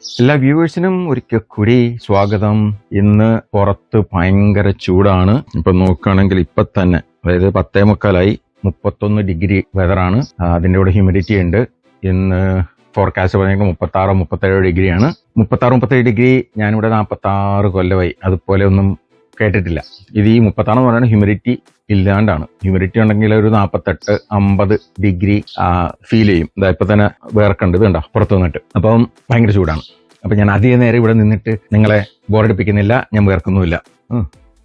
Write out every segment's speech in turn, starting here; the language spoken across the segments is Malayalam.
എല്ലാ വ്യൂവേഴ്സിനും ഒരിക്കൽ കൂടി സ്വാഗതം. ഇന്ന് പുറത്ത് ഭയങ്കര ചൂടാണ്. ഇപ്പൊ നോക്കുകയാണെങ്കിൽ ഇപ്പൊ തന്നെ അതായത് 10:45 31 ഡിഗ്രി വെതറാണ്. അതിന്റെ കൂടെ ഹ്യൂമിഡിറ്റി ഉണ്ട്. ഇന്ന് ഫോർകാസ്റ്റ് പറഞ്ഞെങ്കിൽ 36-37 ഡിഗ്രിയാണ്. 36-37 ഡിഗ്രി ഞാനിവിടെ 46 കൊല്ലമായി അതുപോലെ ഒന്നും കേട്ടിട്ടില്ല. ഇത് ഈ 36 എന്ന് പറയുന്നത് ഹ്യൂമിഡിറ്റി ഇല്ലാണ്ടാണ്. ഹ്യൂമിഡിറ്റി ഉണ്ടെങ്കിൽ ഒരു 48-50 ഡിഗ്രി ഫീൽ ചെയ്യും. ഇപ്പൊ തന്നെ വേർക്കുണ്ട്, ഇത് കണ്ടോ പുറത്ത് നിന്നിട്ട്. അപ്പം ഭയങ്കര ചൂടാണ്. അപ്പൊ ഞാൻ അധികം നേരം ഇവിടെ നിന്നിട്ട് നിങ്ങളെ ബോറടിപ്പിക്കുന്നില്ല, ഞാൻ വേർക്കുന്നുമില്ല.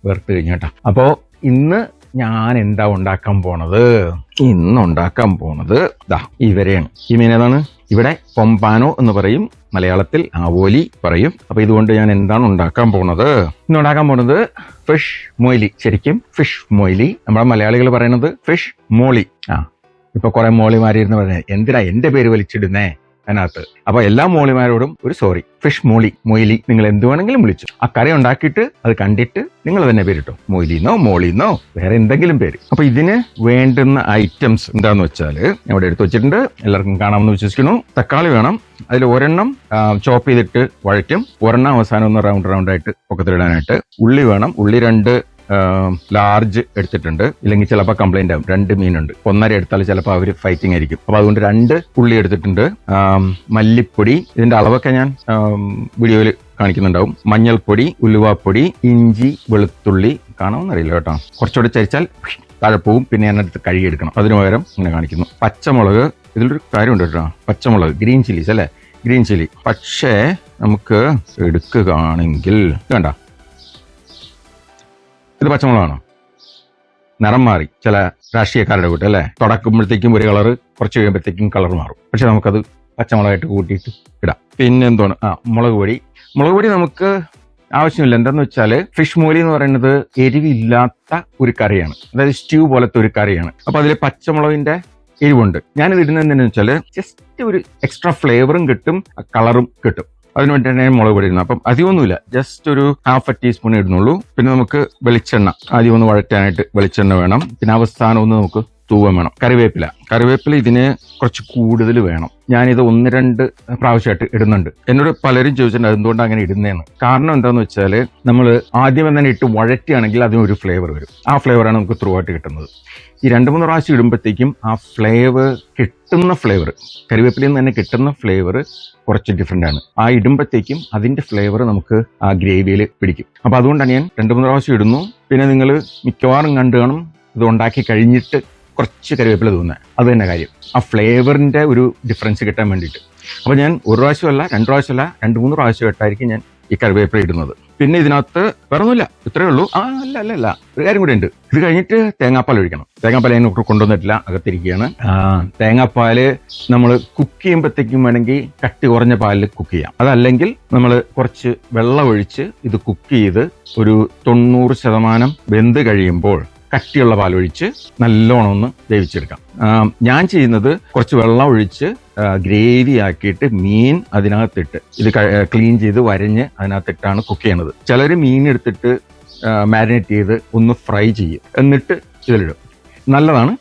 വേർത്ത് കഴിഞ്ഞു കേട്ടോ. അപ്പോ ഇന്ന് ഞാൻ എന്താ ഉണ്ടാക്കാൻ പോണത്? ഇന്ന് ഉണ്ടാക്കാൻ പോണത് ഇവരെയാണ്. ഈ മീൻ ഏതാണ്? ഇവിടെ പൊമ്പാനോ എന്ന് പറയും, മലയാളത്തിൽ ആവോലി പറയും. അപ്പൊ ഇതുകൊണ്ട് ഞാൻ എന്താണ് ഉണ്ടാക്കാൻ പോണത്? ഇന്ന് ഉണ്ടാക്കാൻ പോണത് ഫിഷ് മൊയ്ലി. ശരിക്കും ഫിഷ് മൊയ്ലി. നമ്മുടെ മലയാളികൾ പറയുന്നത് ഫിഷ് മോളി. ഇപ്പൊ കുറെ മോളിമാരിരുന്ന് പറഞ്ഞത് എന്തിനാ എന്റെ പേര് വലിച്ചിടുന്നേ അതിനകത്ത്. അപ്പൊ എല്ലാ മോളിമാരോടും ഒരു സോറി. ഫിഷ് മോളി, മൊയ്ലി, നിങ്ങൾ എന്ത് വേണമെങ്കിലും വിളിച്ചു. ആ കറി ഉണ്ടാക്കിയിട്ട് അത് കണ്ടിട്ട് നിങ്ങൾ തന്നെ പേരിട്ടോ, മൊയ്ലിന്നോ മോളിന്നോ വേറെ എന്തെങ്കിലും പേര്. അപ്പൊ ഇതിന് വേണ്ടുന്ന ഐറ്റംസ് എന്താന്ന് വെച്ചാല് ഞാൻ ഇവിടെ എടുത്തു വെച്ചിട്ടുണ്ട്. എല്ലാവർക്കും കാണാമെന്ന് വിശ്വസിക്കുന്നു. തക്കാളി വേണം. അതിൽ ഒരെണ്ണം ചോപ്പ് ചെയ്തിട്ട് വഴറ്റും, ഒരെണ്ണം അവസാനം ഒന്ന് റൗണ്ട് ആയിട്ട് പൊക്കത്തിലിടാനായിട്ട്. ഉള്ളി വേണം. ഉള്ളി 2 ലാർജ് എടുത്തിട്ടുണ്ട്. ഇല്ലെങ്കിൽ ചിലപ്പോൾ കംപ്ലൈന്റ് ആവും. 2 മീനുണ്ട്, 1.5 എടുത്താൽ ചിലപ്പോൾ അവർ ഫൈറ്റിംഗ് ആയിരിക്കും. അപ്പൊ അതുകൊണ്ട് 2 ഉള്ളി എടുത്തിട്ടുണ്ട്. മല്ലിപ്പൊടി, ഇതിന്റെ അളവൊക്കെ ഞാൻ വീഡിയോയിൽ കാണിക്കുന്നുണ്ടാവും. മഞ്ഞൾപ്പൊടി, ഉലുവാപ്പൊടി, ഇഞ്ചി, വെളുത്തുള്ളി കാണാമെന്നറിയില്ല കേട്ടോ. കുറച്ചുകൂടെ ചരിച്ചാൽ താഴെ പോവും. പിന്നെ ഞാനടുത്ത് കഴുകിയെടുക്കണം. അതിനു പകരം ഇങ്ങനെ കാണിക്കുന്നു. പച്ചമുളക്, ഇതിലൊരു കാര്യമുണ്ട് കേട്ടോ. പച്ചമുളക്, ഗ്രീൻ ചില്ലീസ് അല്ലേ, ഗ്രീൻ ചില്ലി. പക്ഷേ നമുക്ക് എടുക്കുകയാണെങ്കിൽ വേണ്ട, ഇത് പച്ചമുളകാണോ? നിറം മാറി ചില രാഷ്ട്രീയക്കാരുടെ കൂട്ട് അല്ലേ. തുടക്കുമ്പോഴത്തേക്കും ഒരു കളറ്, കുറച്ച് കഴിയുമ്പോഴത്തേക്കും കളർ മാറും. പക്ഷെ നമുക്കത് പച്ചമുളകായിട്ട് കൂട്ടിയിട്ട് ഇടാം. പിന്നെ എന്താണ്? മുളക് പൊടി. മുളക് പൊടി നമുക്ക് ആവശ്യമില്ല. എന്താന്ന് വെച്ചാൽ ഫിഷ് മോലി എന്ന് പറയുന്നത് എരിവില്ലാത്ത ഒരു കറിയാണ്. അതായത് സ്റ്റ്യൂ പോലത്തെ ഒരു കറിയാണ്. അപ്പൊ അതിൽ പച്ചമുളകിന്റെ എരിവുണ്ട്. ഞാനിത് ഇടുന്നത് എന്താണെന്ന് വെച്ചാൽ ജസ്റ്റ് ഒരു എക്സ്ട്രാ ഫ്ലേവറും കിട്ടും, കളറും കിട്ടും. അതിന് വേണ്ടിയിട്ടാണ് ഞാൻ മുളക് പൊടി ഇടുന്നത്. അപ്പം അധികമൊന്നുമില്ല, ജസ്റ്റ് ഒരു 1/2 ടീസ്പൂൺ ഇടുന്നുള്ളൂ. പിന്നെ നമുക്ക് വെളിച്ചെണ്ണ, ആദ്യം ഒന്ന് വഴറ്റാനായിട്ട് വെളിച്ചെണ്ണ വേണം. പിന്നെ അവസാനം ഒന്ന് നമുക്ക് തൂവം വേണം. കറിവേപ്പില ഇതിന് കുറച്ച് കൂടുതൽ വേണം. ഞാനിത് 1-2 പ്രാവശ്യമായിട്ട് ഇടുന്നുണ്ട്. എന്നോട് പലരും ചോദിച്ചിട്ടുണ്ട് എന്തുകൊണ്ടാണ് അങ്ങനെ ഇടുന്നതെന്ന്. കാരണം എന്താണെന്ന് വെച്ചാൽ നമ്മൾ ആദ്യം തന്നെ ഇട്ട് വഴറ്റുകയാണെങ്കിൽ അതിനൊരു ഫ്ലേവർ വരും. ആ ഫ്ലേവറാണ് നമുക്ക് ത്രൂ ആയിട്ട് കിട്ടുന്നത്. ഈ 2-3 പ്രാവശ്യം ഇടുമ്പോഴത്തേക്കും ആ കിട്ടുന്ന ഫ്ലേവർ, കറിവേപ്പിലയിൽ നിന്ന് തന്നെ കിട്ടുന്ന ഫ്ലേവർ കുറച്ച് ഡിഫറെൻ്റ് ആണ്. ആ ഇടുമ്പോഴത്തേക്കും അതിന്റെ ഫ്ലേവർ നമുക്ക് ആ ഗ്രേവിയിൽ പിടിക്കും. അപ്പൊ അതുകൊണ്ടാണ് ഞാൻ 2-3 പ്രാവശ്യം ഇടുന്നു. പിന്നെ നിങ്ങൾ മിക്കവാറും കണ്ടു കാണും ഇത് ഉണ്ടാക്കി കഴിഞ്ഞിട്ട് കുറച്ച് കറിവേപ്പില തോന്നുന്നത്. അത് തന്നെ കാര്യം, ആ ഫ്ലേവറിന്റെ ഒരു ഡിഫറൻസ് കിട്ടാൻ വേണ്ടിയിട്ട്. അപ്പൊ ഞാൻ 1 പ്രാവശ്യമല്ല 2 പ്രാവശ്യമല്ല 2-3 പ്രാവശ്യമായിട്ടായിരിക്കും ഞാൻ ഈ കറിവേപ്പില ഇടുന്നത്. പിന്നെ ഇതിനകത്ത് വേറൊന്നുമില്ല, ഇത്രയേ ഉള്ളൂ. അല്ല ഒരു കാര്യം കൂടെ ഉണ്ട്. ഇത് കഴിഞ്ഞിട്ട് തേങ്ങാപ്പാൽ ഒഴിക്കണം. തേങ്ങാപ്പാൽ ഞാൻ കൊണ്ടുവന്നിട്ടില്ല, അകത്തിരിക്കുകയാണ്. തേങ്ങാപ്പാല് നമ്മൾ കുക്ക് ചെയ്യുമ്പോഴത്തേക്കും വേണമെങ്കിൽ കട്ടി കുറഞ്ഞ പാലിൽ കുക്ക് ചെയ്യാം. അതല്ലെങ്കിൽ നമ്മൾ കുറച്ച് വെള്ളം ഒഴിച്ച് ഇത് കുക്ക് ചെയ്ത് ഒരു 90% വെന്ത് കഴിയുമ്പോൾ കട്ടിയുള്ള പാലൊഴിച്ച് നല്ലോണം ഒന്ന് വേവിച്ചെടുക്കാം. ഞാൻ ചെയ്യുന്നത് കുറച്ച് വെള്ളം ഒഴിച്ച് ഗ്രേവി ആക്കിയിട്ട് മീൻ അതിനകത്തിട്ട് ഇത് ക്ലീൻ ചെയ്ത് വരഞ്ഞ് അതിനകത്തിട്ടാണ് കുക്ക് ചെയ്യണത്. ചിലർ മീൻ എടുത്തിട്ട് മാരിനേറ്റ് ചെയ്ത് ഒന്ന് ഫ്രൈ ചെയ്യും, എന്നിട്ട് ഇതിലിടും. നല്ലതാണ്.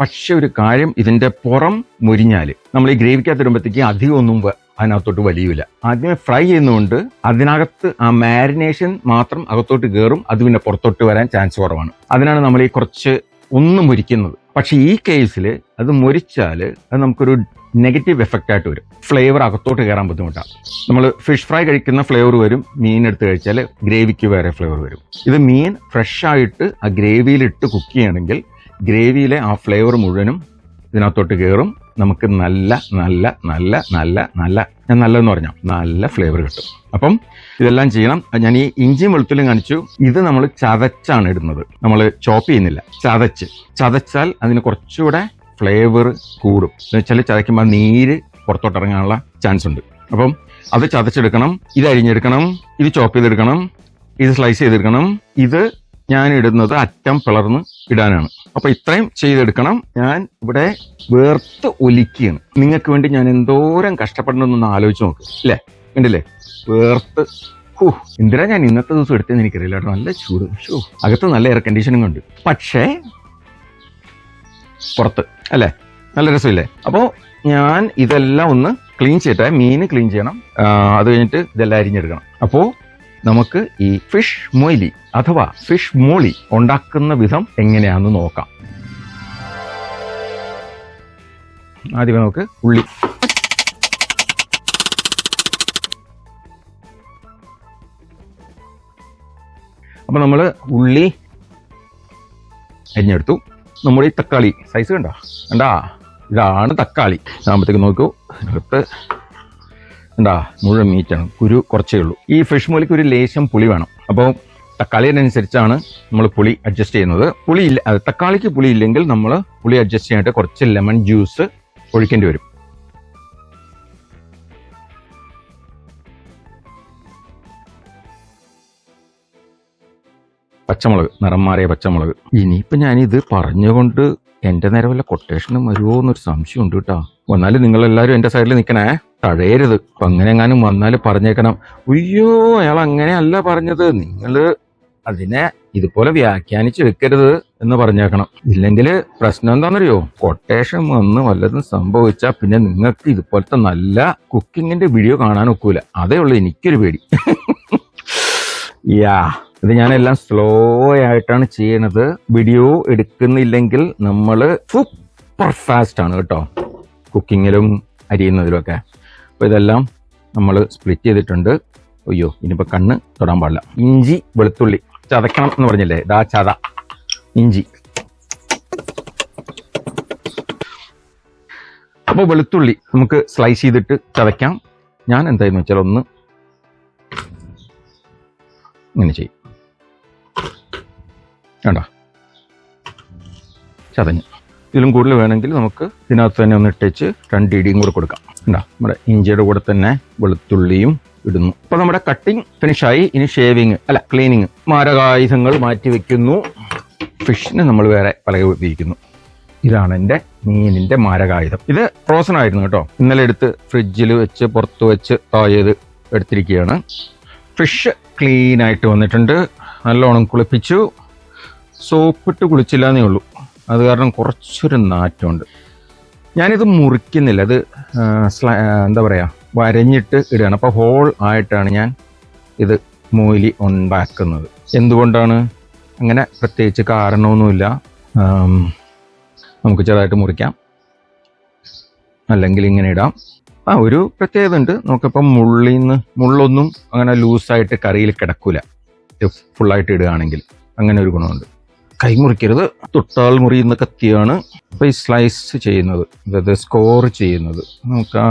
പക്ഷെ ഒരു കാര്യം, ഇതിന്റെ പുറം മുരിഞ്ഞാൽ നമ്മൾ ഈ ഗ്രേവിക്കകത്തിടുമ്പോഴത്തേക്ക് അധികം ഒന്നും അതിനകത്തോട്ട് വലിയില്ല. ആദ്യമേ ഫ്രൈ ചെയ്യുന്നതുകൊണ്ട് അതിനകത്ത് ആ മാരിനേഷൻ മാത്രം അകത്തോട്ട് കയറും. അത് പിന്നെ പുറത്തോട്ട് വരാൻ ചാൻസ് കുറവാണ്. അതിനാണ് നമ്മൾ ഈ കുറച്ച് ഒന്ന് മുരിക്കുന്നത്. പക്ഷെ ഈ കേസിൽ അത് മുരിച്ചാൽ അത് നമുക്കൊരു നെഗറ്റീവ് എഫക്റ്റ് ആയിട്ട് വരും. ഫ്ലേവർ അകത്തോട്ട് കയറാൻ ബുദ്ധിമുട്ടാണ്. നമ്മൾ ഫിഷ് ഫ്രൈ കഴിക്കുന്ന ഫ്ലേവർ വരും, മീൻ എടുത്ത് കഴിച്ചാൽ ഗ്രേവിക്ക് വേറെ ഫ്ലേവർ വരും. ഇത് മീൻ ഫ്രഷ് ആയിട്ട് ആ ഗ്രേവിയിലിട്ട് കുക്ക് ചെയ്യണമെങ്കിൽ ഗ്രേവിയിലെ ആ ഫ്ലേവർ മുഴുവനും ഇതിനകത്തോട്ട് കയറും. നമുക്ക് നല്ലതെന്ന് പറഞ്ഞാൽ നല്ല ഫ്ലേവർ കിട്ടും. അപ്പം ഇതെല്ലാം ചെയ്യണം. ഞാൻ ഈ ഇഞ്ചിയും വെളുത്തുള്ളിയും കാണിച്ചു. ഇത് നമ്മൾ ചതച്ചാണ് ഇടുന്നത്, നമ്മൾ ചോപ്പ് ചെയ്യുന്നില്ല. ചതച്ചാൽ അതിന് കുറച്ചുകൂടെ ഫ്ലേവർ കൂടും. എന്ന് വെച്ചാൽ ചതയ്ക്കുമ്പോൾ നീര് പുറത്തോട്ട് ഇറങ്ങാനുള്ള ചാൻസ് ഉണ്ട്. അപ്പം അത് ചതച്ചെടുക്കണം, ഇത് അരിഞ്ഞെടുക്കണം, ഇത് ചോപ്പ് ചെയ്തെടുക്കണം, ഇത് സ്ലൈസ് ചെയ്തെടുക്കണം. ഇത് ഞാൻ ഇടുന്നത് അറ്റം പിളർന്ന് ഇടാനാണ്. അപ്പൊ ഇത്രയും ചെയ്തെടുക്കണം. ഞാൻ ഇവിടെ വേർത്ത് ഒലിക്കുകയാണ്. നിങ്ങൾക്ക് വേണ്ടി ഞാൻ എന്തോരം കഷ്ടപ്പെടണമെന്നൊന്ന് ആലോചിച്ച് നോക്ക്. അല്ലേ, ഉണ്ടല്ലേ? വേർത്ത് എന്തിനാ ഞാൻ ഇന്നത്തെ ദിവസം എടുത്തതെന്ന് എനിക്കറിയില്ല കേട്ടോ. നല്ല ചൂട്, അകത്ത് നല്ല എയർ കണ്ടീഷനിങ് ഉണ്ട്. പക്ഷേ പുറത്ത് അല്ലേ നല്ല രസമില്ലേ? അപ്പോൾ ഞാൻ ഇതെല്ലാം ഒന്ന് ക്ലീൻ ചെയ്തിട്ട് മീൻ ക്ലീൻ ചെയ്യണം. അത് കഴിഞ്ഞിട്ട് ഇതെല്ലാം അരിഞ്ഞെടുക്കണം. അപ്പോൾ നമുക്ക് ഈ ഫിഷ് മൊയ്ലി അഥവാ ഫിഷ് മോളി ഉണ്ടാക്കുന്ന വിധം എങ്ങനെയാണെന്ന് നോക്കാം. ആദ്യമേ നമുക്ക് ഉള്ളി. അപ്പോൾ നമ്മൾ ഉള്ളി അരിഞ്ഞെടുത്തു. നമ്മുടെ ഈ തക്കാളി സൈസ് കണ്ടാ ഇതാണ് തക്കാളി. ആകുമ്പോഴത്തേക്ക് നോക്കൂ, അതിനകത്ത് എന്താ മുഴുവൻ മീറ്റാണ്, കുരു കുറച്ചേ ഉള്ളൂ. ഈ ഫിഷ് മോലിക്ക് ഒരു ലേശം പുളി വേണം. അപ്പോൾ തക്കാളിനനുസരിച്ചാണ് നമ്മൾ പുളി അഡ്ജസ്റ്റ് ചെയ്യുന്നത്. തക്കാളിക്ക് പുളി ഇല്ലെങ്കിൽ നമ്മൾ പുളി അഡ്ജസ്റ്റ് ചെയ്യാനായിട്ട് കുറച്ച് ലെമൺ ജ്യൂസ് ഒഴിക്കേണ്ടി വരും. പച്ചമുളക്, നിറം മാറിയ പച്ചമുളക്. ഇനിയിപ്പോൾ ഞാനിത് പറഞ്ഞുകൊണ്ട് എൻ്റെ നേരെ വല്ല കൊട്ടേഷനും വരുമോ എന്നൊരു സംശയം ഉണ്ട് കേട്ടോ. വന്നാലും നിങ്ങളെല്ലാവരും എൻ്റെ സൈഡിൽ നിൽക്കണേ, തഴയരുത്. അപ്പം അങ്ങനെ എങ്ങാനും വന്നാൽ പറഞ്ഞേക്കണം, അയ്യോ അയാൾ അങ്ങനെയല്ല പറഞ്ഞത്, നിങ്ങൾ അതിനെ ഇതുപോലെ വ്യാഖ്യാനിച്ച് വെക്കരുത് എന്ന് പറഞ്ഞേക്കണം. ഇല്ലെങ്കിൽ പ്രശ്നം എന്താണെന്നറിയോ, കൊട്ടേഷൻ വന്ന് വല്ലതും സംഭവിച്ചാൽ പിന്നെ നിങ്ങൾക്ക് ഇതുപോലത്തെ നല്ല കുക്കിങ്ങിന്റെ വീഡിയോ കാണാൻ ഒക്കൂല. അതേ ഉള്ളൂ എനിക്കൊരു പേടി. ഇത് ഞാനെല്ലാം സ്ലോ ആയിട്ടാണ് ചെയ്യണത്. വീഡിയോ എടുക്കുന്നില്ലെങ്കിൽ നമ്മൾ സൂപ്പർ ഫാസ്റ്റ് ആണ് കേട്ടോ, കുക്കിങ്ങിലും അരിയുന്നതിലും ഒക്കെ. അപ്പോൾ ഇതെല്ലാം നമ്മൾ സ്പ്ലിറ്റ് ചെയ്തിട്ടുണ്ട്. അയ്യോ ഇനിയിപ്പോൾ കണ്ണ് തൊടാൻ പാടില്ല. ഇഞ്ചി വെളുത്തുള്ളി ചതക്കണം എന്ന് പറഞ്ഞില്ലേ, ഇതാ ചത ഇഞ്ചി. അപ്പോൾ വെളുത്തുള്ളി നമുക്ക് സ്ലൈസ് ചെയ്തിട്ട് ചതയ്ക്കാം. ഞാൻ എന്തായെന്ന് വെച്ചാൽ ഒന്ന് ഇങ്ങനെ ചെയ്യും. വേണ്ട ചതഞ്ഞ്. ഇതിലും കൂടുതൽ വേണമെങ്കിൽ നമുക്ക് ഇതിനകത്ത് തന്നെ ഒന്ന് ഇട്ടേച്ച് 2 ഇടിയും കൂടെ കൊടുക്കാം. ഉണ്ടാ നമ്മുടെ ഇഞ്ചിയുടെ കൂടെ തന്നെ വെളുത്തുള്ളിയും ഇടുന്നു. അപ്പോൾ നമ്മുടെ കട്ടിങ് ഫിനിഷായി. ഇനി ഷേവിങ് ക്ലീനിങ്. മാരകായുധങ്ങൾ മാറ്റി വെക്കുന്നു. ഫിഷിന് നമ്മൾ വേറെ പലക ഉപയോഗിക്കുന്നു. ഇതാണ് എൻ്റെ മീനിൻ്റെ മാരകായുധം. ഇത് ഫ്രോസൺ ആയിരുന്നു കേട്ടോ. ഇന്നലെ എടുത്ത് ഫ്രിഡ്ജിൽ വെച്ച് പുറത്ത് വെച്ച് തായത് എടുത്തിരിക്കുകയാണ്. ഫിഷ് ക്ലീൻ ആയിട്ട് വന്നിട്ടുണ്ട്. നല്ലോണം കുളിപ്പിച്ചു. സോപ്പിട്ട് കുളിച്ചില്ല എന്നേ ഉള്ളൂ. അത് കാരണം കുറച്ചൊരു നാറ്റമുണ്ട്. ഞാനിത് മുറിക്കുന്നില്ല, അത് എന്താ പറയുക വരഞ്ഞിട്ട് ഇടുകയാണ്. അപ്പോൾ ഹോൾ ആയിട്ടാണ് ഞാൻ ഇത് മോലി ഉണ്ടാക്കുന്നത്. എന്തുകൊണ്ടാണ് അങ്ങനെ പ്രത്യേകിച്ച് കാരണമൊന്നുമില്ല. നമുക്ക് ചെറുതായിട്ട് മുറിക്കാം, അല്ലെങ്കിൽ ഇങ്ങനെ ഇടാം. ഒരു പ്രത്യേകത ഉണ്ട്. നമുക്കിപ്പം മുള്ളൊന്നും അങ്ങനെ ലൂസായിട്ട് കറിയിൽ കിടക്കൂല ഫുള്ളായിട്ട് ഇടുകയാണെങ്കിൽ. അങ്ങനെ ഒരു ഗുണമുണ്ട്. കൈ മുറിക്കരുത്, തൊട്ടാൽ മുറിയുന്ന കത്തിയാണ്. അപ്പോൾ ഈ സ്ലൈസ് ചെയ്യുന്നത്, അതായത് സ്കോർ ചെയ്യുന്നത്, നമുക്ക് ആ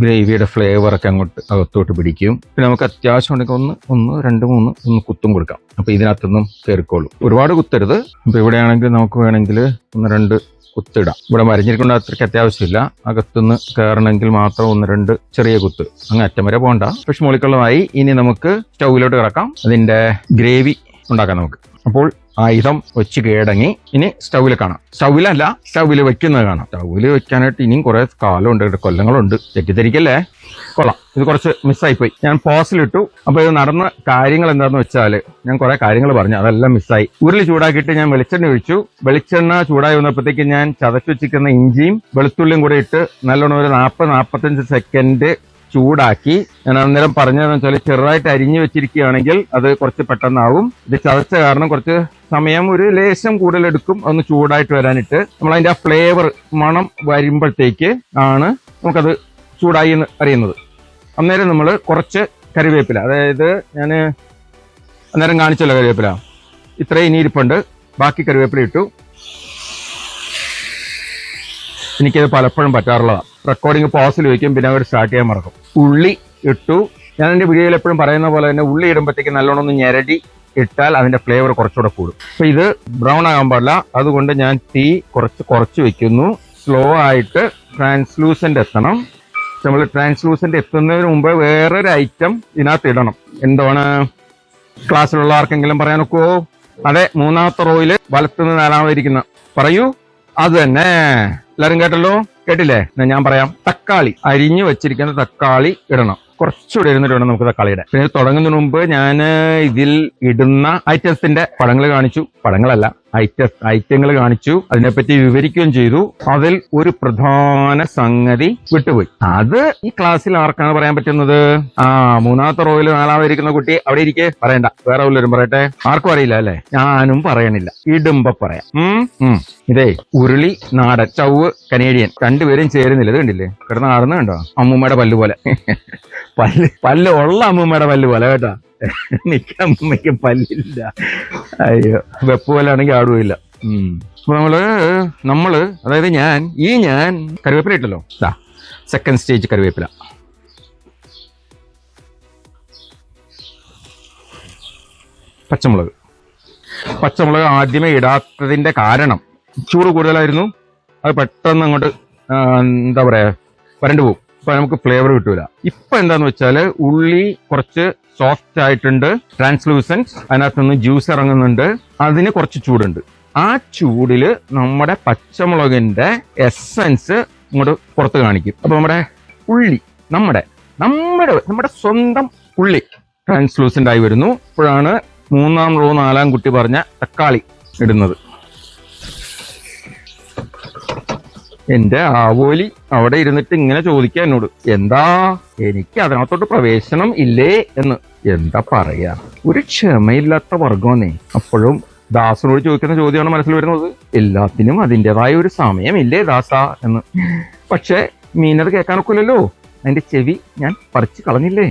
ഗ്രേവിയുടെ ഫ്ലേവറൊക്കെ അങ്ങോട്ട് അകത്തോട്ട് പിടിക്കും. പിന്നെ നമുക്ക് അത്യാവശ്യം ഉണ്ടെങ്കിൽ ഒന്ന് 2 3 കുത്തും കൊടുക്കാം. അപ്പോൾ ഇതിനകത്തൊന്നും കയറിക്കോളും. ഒരുപാട് കുത്തരുത്. അപ്പോൾ ഇവിടെയാണെങ്കിൽ നമുക്ക് വേണമെങ്കിൽ 1 2 കുത്തിടാം. ഇവിടെ മരിഞ്ഞിരിക്കേണ്ട അത്രയ്ക്ക് അത്യാവശ്യമില്ല. അകത്തുനിന്ന് കയറണമെങ്കിൽ മാത്രം 1 2 ചെറിയ കുത്ത്. അങ്ങ് അറ്റം വരെ പോകണ്ട. ഫിഷ് മോളിക്കുള്ളതായി. ഇനി നമുക്ക് സ്റ്റൗവിലോട്ട് കിടക്കാം. അതിൻ്റെ ഗ്രേവി ഉണ്ടാക്കാം നമുക്ക്. അപ്പോൾ ആയുധം വെച്ച് കീഴടങ്ങി. ഇനി സ്റ്റൗവിൽ കാണാം. സ്റ്റൗവിൽ വെക്കുന്നത് കാണാം. സ്റ്റൗവിൽ വെക്കാനായിട്ട് ഇനിയും കുറെ കാലമുണ്ട്, കൊല്ലങ്ങളുണ്ട്. തെറ്റിദ്ധരിക്കല്ലേ. കൊള്ളാം. ഇത് കുറച്ച് മിസ്സായിപ്പോയി. ഞാൻ പോസിലിട്ടു. അപ്പോൾ ഇത് നടന്ന കാര്യങ്ങൾ എന്താണെന്ന് വെച്ചാൽ ഞാൻ കുറെ കാര്യങ്ങൾ പറഞ്ഞു, അതെല്ലാം മിസ്സായി. ഉരുളി ചൂടാക്കിയിട്ട് ഞാൻ വെളിച്ചെണ്ണ ഒഴിച്ചു. വെളിച്ചെണ്ണ ചൂടായി വന്നപ്പോഴത്തേക്ക് ഞാൻ ചതച്ചു വെച്ചിരിക്കുന്ന ഇഞ്ചിയും വെളുത്തുള്ളിയും കൂടെ ഇട്ട് നല്ലോണം ഒരു 40-45 സെക്കൻഡ് ചൂടാക്കി. ഞാൻ അന്നേരം പറഞ്ഞതെന്ന് വെച്ചാൽ ചെറുതായിട്ട് അരിഞ്ഞു വെച്ചിരിക്കുകയാണെങ്കിൽ അത് കുറച്ച് പെട്ടെന്നാവും. ഇത് ചതച്ച കാരണം കുറച്ച് സമയം, ഒരു ലേശം കൂടുതലെടുക്കും ഒന്ന് ചൂടായിട്ട് വരാനിട്ട്. നമ്മൾ അതിൻ്റെ ആ ഫ്ലേവർ മണം വരുമ്പോഴത്തേക്ക് ആണ് നമുക്കത് ചൂടായി എന്ന് അറിയുന്നത്. അന്നേരം നമ്മൾ കുറച്ച് കറിവേപ്പില, അതായത് ഞാൻ അന്നേരം കാണിച്ചല്ലോ കറിവേപ്പില, ഇത്രയും ഇനിയിരിപ്പുണ്ട്. ബാക്കി കറിവേപ്പില ഇട്ടു. എനിക്കത് പലപ്പോഴും പറ്റാറുള്ളതാണ്. റെക്കോർഡിങ് പോസിൽ വയ്ക്കും, പിന്നെ അവർ സ്റ്റാർട്ട് ചെയ്യാൻ മറക്കും. ഉള്ളി ഇട്ടു. ഞാൻ എൻ്റെ വീഡിയോയിൽ എപ്പോഴും പറയുന്ന പോലെ തന്നെ ഉള്ളി ഇടുമ്പോഴത്തേക്ക് നല്ലോണം ഒന്ന് ഞെരടി ഇട്ടാൽ അതിൻ്റെ ഫ്ലേവർ കുറച്ചുകൂടെ കൂടും. അപ്പോൾ ഇത് ബ്രൗൺ ആകാൻ പാടില്ല. അതുകൊണ്ട് ഞാൻ തീ കുറച്ച് വെക്കുന്നു. സ്ലോ ആയിട്ട് ട്രാൻസ്ലൂസൻ്റ് എത്തണം. നമ്മൾ ട്രാൻസ്ലൂസൻ്റ് എത്തുന്നതിന് മുമ്പ് വേറൊരു ഐറ്റം ഇതിനകത്ത് ഇടണം. എന്താണ് ക്ലാസ്സിലുള്ള ആർക്കെങ്കിലും പറയാൻ ഒക്കുമോ? അതെ, 3ാമത്തെ റോയിൽ വലത്തുനിന്ന് 4ാമത് ഇരിക്കുന്ന. പറയൂ. അത് തന്നെ. എല്ലാവരും കേട്ടല്ലോ? കേട്ടില്ലേ? ഞാൻ പറയാം. തക്കാളി, അരിഞ്ഞു വെച്ചിരിക്കുന്ന തക്കാളി ഇടണം. കുറച്ചുകൂടെ ഇരുന്നിട്ട് വേണം നമുക്ക് തക്കാളിയുടെ. പിന്നെ തുടങ്ങുന്നതിന് മുമ്പ് ഞാൻ ഇതിൽ ഇടുന്ന ഐറ്റംസിന്റെ പടങ്ങൾ കാണിച്ചു. പടങ്ങളല്ല, ഐറ്റങ്ങൾ കാണിച്ചു, അതിനെപ്പറ്റി വിവരിക്കുകയും ചെയ്തു. അതിൽ ഒരു പ്രധാന സംഗതി വിട്ടുപോയി. അത് ഈ ക്ലാസ്സിൽ ആർക്കാണ് പറയാൻ പറ്റുന്നത്? മൂന്നാമത്തെ റോയിൽ നാലാമതിരിക്കുന്ന കുട്ടി അവിടെ ഇരിക്കെ, പറയണ്ട, വേറെ വല്ലവരും പറയട്ടെ. ആർക്കും അറിയില്ല അല്ലെ? ഞാനും പറയണില്ല, ഇടുമ്പോ പറയാം. ഇതേ ഉരുളി നാടൻ, ചവ് കനേഡിയൻ, രണ്ടുപേരും ചേരുന്നില്ല. ഇത് കണ്ടില്ലേ, കിടന്ന് ആടുന്ന കണ്ടോ? അമ്മൂമ്മയുടെ പല്ല് പോലെ. പല്ല് ഉള്ള അമ്മൂമ്മയുടെ പല്ല് പോലെ കേട്ടാ. എനിക്ക് അമ്മയ്ക്ക് പല്ലില്ല. അയ്യോ, വെപ്പ് പോലാണെങ്കിൽ ആടുമില്ല. അപ്പൊ നമ്മള് അതായത് ഞാൻ കറിവേപ്പില ഇട്ടല്ലോ. സെക്കൻഡ് സ്റ്റേജ് കറിവേപ്പില. പച്ചമുളക് ആദ്യമേ ഇടാത്തതിന്റെ കാരണം ചൂട് കൂടുതലായിരുന്നു. അത് പെട്ടെന്ന് അങ്ങോട്ട് എന്താ പറയാ, വരണ്ടു പോകും. അപ്പൊ നമുക്ക് ഫ്ലേവർ കിട്ടൂല. ഇപ്പൊ എന്താന്ന് വെച്ചാല് ഉള്ളി കുറച്ച് സോഫ്റ്റ് ആയിട്ടുണ്ട്, ട്രാൻസ്ലൂസൻറ്റ്, അതിനകത്തുനിന്ന് ജ്യൂസ് ഇറങ്ങുന്നുണ്ട്. അതിന് കുറച്ച് ചൂടുണ്ട്. ആ ചൂടില് നമ്മുടെ പച്ചമുളകിന്റെ എസൻസ് ഇങ്ങോട്ട് പുറത്ത് കാണിക്കും. അപ്പൊ നമ്മുടെ ഉള്ളി, നമ്മുടെ സ്വന്തം ഉള്ളി ട്രാൻസ്ലൂസന്റ് ആയി വരുന്നു. ഇപ്പോഴാണ് മൂന്നാം റോ നാലാം കുട്ടി പറഞ്ഞ തക്കാളി ഇടുന്നത്. എന്റെ ആവോലി അവിടെ ഇരുന്നിട്ട് ഇങ്ങനെ ചോദിക്കുക എന്നോട്, എന്താ എനിക്ക് അതിനകത്തോട്ട് പ്രവേശനം ഇല്ലേ എന്ന്. എന്താ പറയാ, ഒരു ക്ഷമയില്ലാത്ത വർഗമെന്നേ. അപ്പോഴും ദാസനോട് ചോദിക്കുന്ന ചോദ്യമാണ് മനസ്സിൽ വരുന്നത്, എല്ലാത്തിനും അതിൻ്റെതായ ഒരു സമയമില്ലേ ദാസ എന്ന്. പക്ഷെ മീനത് കേൾക്കാനൊക്കില്ലല്ലോ, അതിന്റെ ചെവി ഞാൻ പറിച്ചു കളഞ്ഞില്ലേ.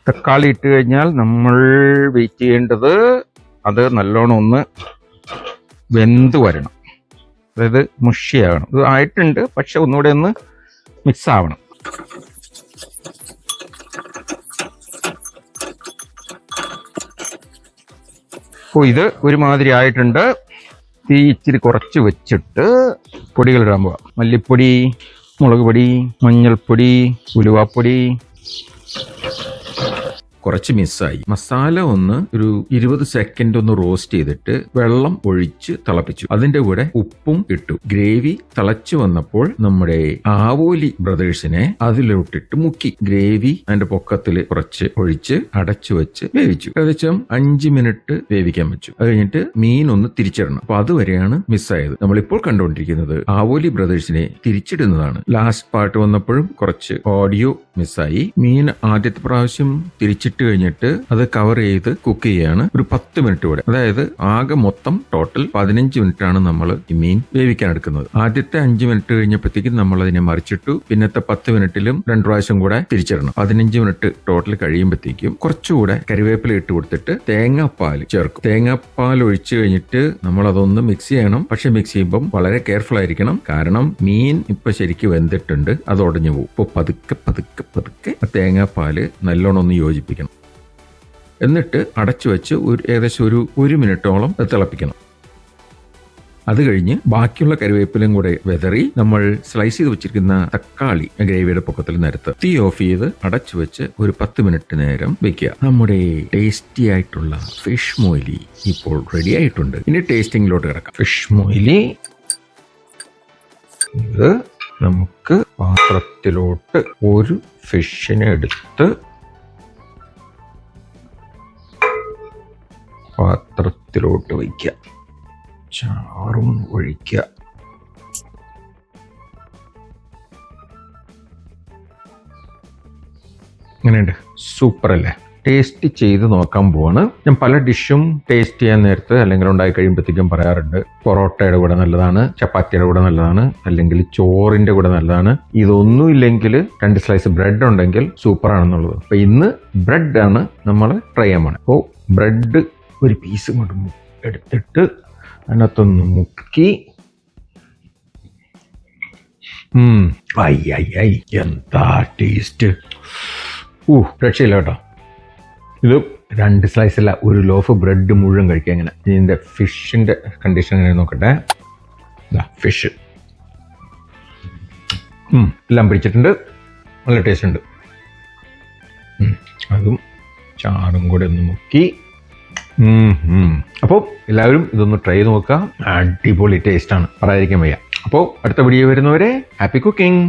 തക്കാളി ഇട്ട് കഴിഞ്ഞാൽ നമ്മൾ വെയിറ്റ് ചെയ്യേണ്ടത് അത് നല്ലോണം ഒന്ന് വെന്ത് വരണം. അതായത് മുഷിയാകണം. ഇത് ആയിട്ടുണ്ട്, പക്ഷെ ഒന്നുകൂടെ ഒന്ന് മിക്സ് ആവണം. അപ്പോൾ ഇത് ഒരുമാതിരി ആയിട്ടുണ്ട്. തീ ഇച്ചിരി കുറച്ച് വെച്ചിട്ട് പൊടികൾ ഇടാൻ പോവാം. മല്ലിപ്പൊടി, മുളക് പൊടി, മഞ്ഞൾപ്പൊടി, ഉലുവാപ്പൊടി. കുറച്ച് മിസ്സായി. മസാല ഒരു 20 സെക്കൻഡ് ഒന്ന് റോസ്റ്റ് ചെയ്തിട്ട് വെള്ളം ഒഴിച്ച് തിളപ്പിച്ചു. അതിന്റെ കൂടെ ഉപ്പും ഇട്ടു. ഗ്രേവി തിളച്ചു വന്നപ്പോൾ നമ്മുടെ ആവോലി ബ്രദേഴ്സിനെ അതിലോട്ടിട്ട് മുക്കി. ഗ്രേവി അതിന്റെ പൊക്കത്തില് കുറച്ച് ഒഴിച്ച് അടച്ചു വെച്ച് വേവിച്ചു. ഏകദേശം 5 മിനിറ്റ് വേവിക്കാൻ വെച്ചു. അത് കഴിഞ്ഞിട്ട് മീൻ ഒന്ന് തിരിച്ചിടണം. അപ്പൊ അതുവരെയാണ് മിസ്സായത്. നമ്മളിപ്പോൾ കണ്ടുകൊണ്ടിരിക്കുന്നത് ആവോലി ബ്രദേഴ്സിനെ തിരിച്ചിടുന്നതാണ്. ലാസ്റ്റ് പാർട്ട് വന്നപ്പോഴും കുറച്ച് ഓഡിയോ മിസ്സായി. മീൻ ആദ്യത്തെ പ്രാവശ്യം തിരിച്ചിട്ട് കഴിഞ്ഞിട്ട് അത് കവർ ചെയ്ത് കുക്ക് ചെയ്യാണ് ഒരു 10 മിനിറ്റ് കൂടെ. അതായത് ആകെ മൊത്തം ടോട്ടൽ 15 മിനിറ്റ് ആണ് നമ്മൾ ഈ മീൻ വേവിക്കാൻ എടുക്കുന്നത്. ആദ്യത്തെ 5 മിനിറ്റ് കഴിഞ്ഞപ്പോഴത്തേക്കും നമ്മൾ അതിനെ മറിച്ചിട്ടു. പിന്നത്തെ 10 മിനിറ്റിലും 2 പ്രാവശ്യം കൂടെ തിരിച്ചിടണം. 15 മിനിറ്റ് ടോട്ടൽ കഴിയുമ്പോഴത്തേക്കും കുറച്ചുകൂടെ കറിവേപ്പില ഇട്ട് കൊടുത്തിട്ട് തേങ്ങാപ്പാൽ ചേർക്കും. തേങ്ങാപ്പാൽ ഒഴിച്ചു കഴിഞ്ഞിട്ട് നമ്മൾ അതൊന്ന് മിക്സ് ചെയ്യണം. പക്ഷെ മിക്സ് ചെയ്യുമ്പം വളരെ കെയർഫുൾ ആയിരിക്കണം. കാരണം മീൻ ഇപ്പൊ ശരിക്കും വെന്തിട്ടുണ്ട്, അത് ഉടഞ്ഞു പോകും. ഇപ്പൊ പതുക്കെ തേങ്ങാപ്പാല് നല്ലോണം ഒന്ന് യോജിപ്പിക്കണം. എന്നിട്ട് അടച്ചു വെച്ച് ഏകദേശം ഒരു മിനിറ്റോളം തിളപ്പിക്കണം. അത് കഴിഞ്ഞ് ബാക്കിയുള്ള കറിവേപ്പിലയും കൂടെ വെതറി നമ്മൾ സ്ലൈസ് ചെയ്ത് വെച്ചിരിക്കുന്ന തക്കാളി ഗ്രേവിയുടെ പൊക്കത്തിൽ നിരത്ത് തീ ഓഫ് ചെയ്ത് അടച്ചു വെച്ച് ഒരു 10 മിനിറ്റ് നേരം വെക്കുക. നമ്മുടെ ടേസ്റ്റി ആയിട്ടുള്ള ഫിഷ് മൊയ്ലി ഇപ്പോൾ റെഡി ആയിട്ടുണ്ട്. ഇനി ടേസ്റ്റിംഗിലോട്ട് കിടക്കാം. ഫിഷ് മൊയ്ലി ഇത് നമുക്ക് പാത്രത്തിലോട്ട് ഒരു ഫിഷിനെ എടുത്ത് പാത്രത്തിലോട്ട് വയ്ക്കുക. ചാറും ഒഴിക്കുക. അങ്ങനെയുണ്ട്. സൂപ്പർ അല്ലേ? ടേസ്റ്റ് ചെയ്ത് നോക്കാൻ പോവാണ്. ഞാൻ പല ഡിഷും ടേസ്റ്റ് ചെയ്യാൻ നേരത്ത് അല്ലെങ്കിൽ ഉണ്ടായി കഴിയുമ്പോഴത്തേക്കും പറയാറുണ്ട്, പൊറോട്ടയുടെ കൂടെ നല്ലതാണ്, ചപ്പാത്തിയുടെ കൂടെ നല്ലതാണ്, അല്ലെങ്കിൽ ചോറിന്റെ കൂടെ നല്ലതാണ്. ഇതൊന്നും ഇല്ലെങ്കിൽ 2 സ്ലൈസ് ബ്രെഡ് ഉണ്ടെങ്കിൽ സൂപ്പർ ആണെന്നുള്ളത്. അപ്പൊ ഇന്ന് ബ്രെഡ് ആണ് നമ്മൾ ട്രൈ ചെയ്യാൻ പോണത്. അപ്പോൾ ബ്രെഡ് ഒരു പീസ് കൊണ്ട് എടുത്തിട്ട് അതിനകത്തൊന്ന് മുക്കി. എന്താ ടേസ്റ്റ്! രക്ഷയില്ല കേട്ടോ. ഇത് 2 സ്ലൈസ് അല്ല, ഒരു ലോഫ് ബ്രെഡ് മുഴുവൻ കഴിക്കുക. എങ്ങനെ ഇതിന്റെ ഫിഷിന്റെ കണ്ടീഷൻ എങ്ങനെ നോക്കട്ടെ. ഫിഷ് എല്ലാം പിടിച്ചിട്ടുണ്ട്, നല്ല ടേസ്റ്റ് ഉണ്ട്. അതും ചാറും കൂടെ ഒന്ന് മുക്കി. അപ്പോൾ എല്ലാവരും ഇതൊന്ന് ട്രൈ ചെയ്ത് നോക്കുക. അടിപൊളി ടേസ്റ്റ് ആണ്, പറയാതിരിക്കാൻ വയ്യ. അപ്പോൾ അടുത്ത വീഡിയോ വരുന്നവരെ ഹാപ്പി കുക്കിംഗ്.